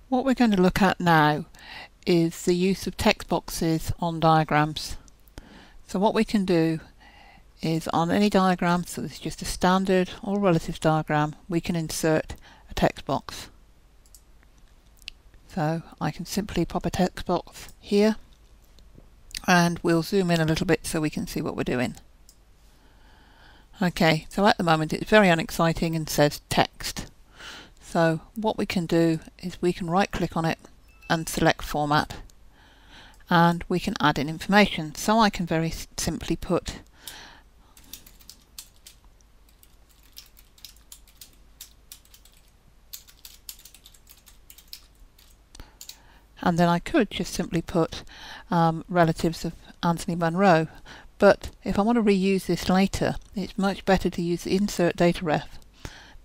What we're going to look at now is the use of text boxes on diagrams. So what we can do is on any diagram, so this is just a standard or relatives diagram, we can insert a text box. So I can simply pop a text box here and we'll zoom in a little bit so we can see what we're doing. Okay, so at the moment it's very unexciting and says text. So what we can do is we can right click on it and select format, and we can add in information. So I can very simply put and then I could just simply put relatives of Anthony Munro, but if I want to reuse this later it's much better to use the insert data ref.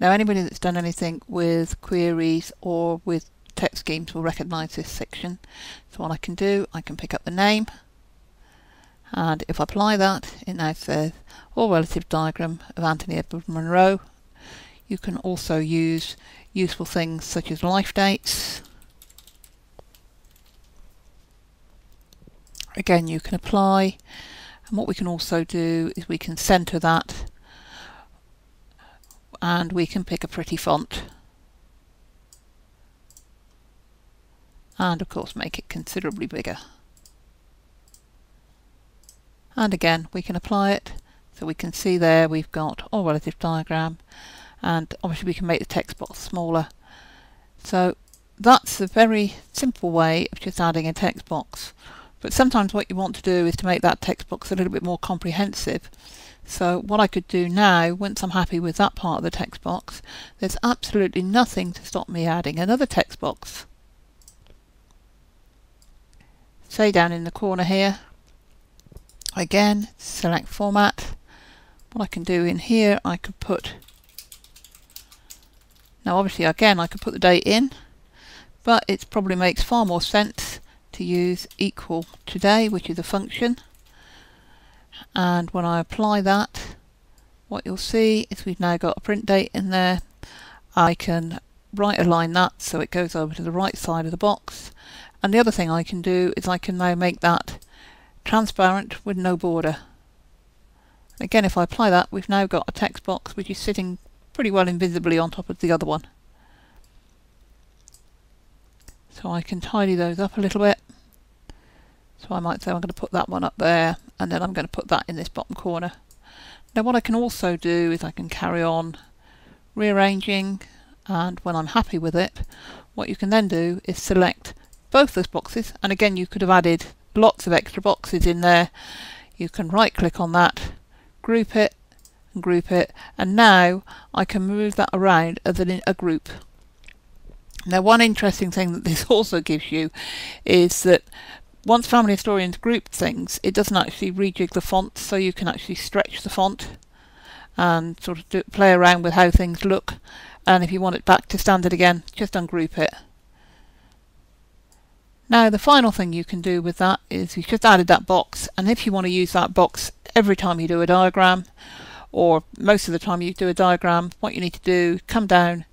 Now anybody that's done anything with queries or with text schemes will recognise this section. So what I can do, I can pick up the name, and if I apply that, it now says all relative diagram of Anthony Edward Munro. You can also use useful things such as life dates. Again, you can apply, and what we can also do is we can centre that, and we can pick a pretty font, and of course make it considerably bigger. And again we can apply it, so we can see there we've got all relative diagram, and obviously we can make the text box smaller. So that's a very simple way of just adding a text box. But sometimes what you want to do is to make that text box a little bit more comprehensive. So what I could do now, once I'm happy with that part of the text box, there's absolutely nothing to stop me adding another text box. Say down in the corner here, again select format. What I can do in here, I could put, now obviously again I could put the date in, but it probably makes far more sense to use equal today, which is a function. And when I apply that, what you'll see is we've now got a print date in there. I can right align that so it goes over to the right side of the box, and the other thing I can do is I can now make that transparent with no border. Again, if I apply that, we've now got a text box which is sitting pretty well invisibly on top of the other one. So I can tidy those up a little bit. So I might say I'm going to put that one up there, and then I'm going to put that in this bottom corner. Now what I can also do is I can carry on rearranging, and when I'm happy with it, what you can then do is select both those boxes, and again you could have added lots of extra boxes in there. You can right click on that, group it, and now I can move that around as a group. Now one interesting thing that this also gives you is that once family historians group things, it doesn't actually rejig the font, so you can actually stretch the font and sort of play around with how things look, and if you want it back to standard again, just ungroup it. Now the final thing you can do with that is you've just added that box, and if you want to use that box every time you do a diagram, or most of the time you do a diagram, what you need to do, come down,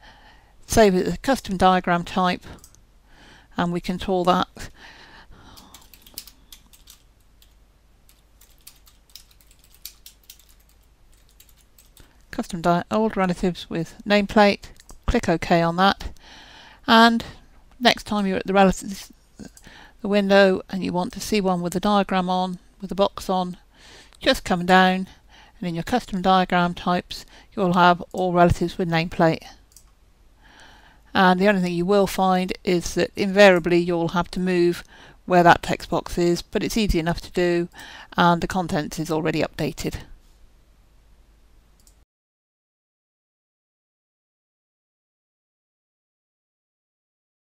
save it as a custom diagram type, and we can call that custom old relatives with nameplate. Click OK on that, and next time you're at the relatives the window and you want to see one with a diagram on, with a box on, just come down, and in your custom diagram types you'll have all relatives with nameplate. And the only thing you will find is that invariably you'll have to move where that text box is, but it's easy enough to do, and the contents is already updated.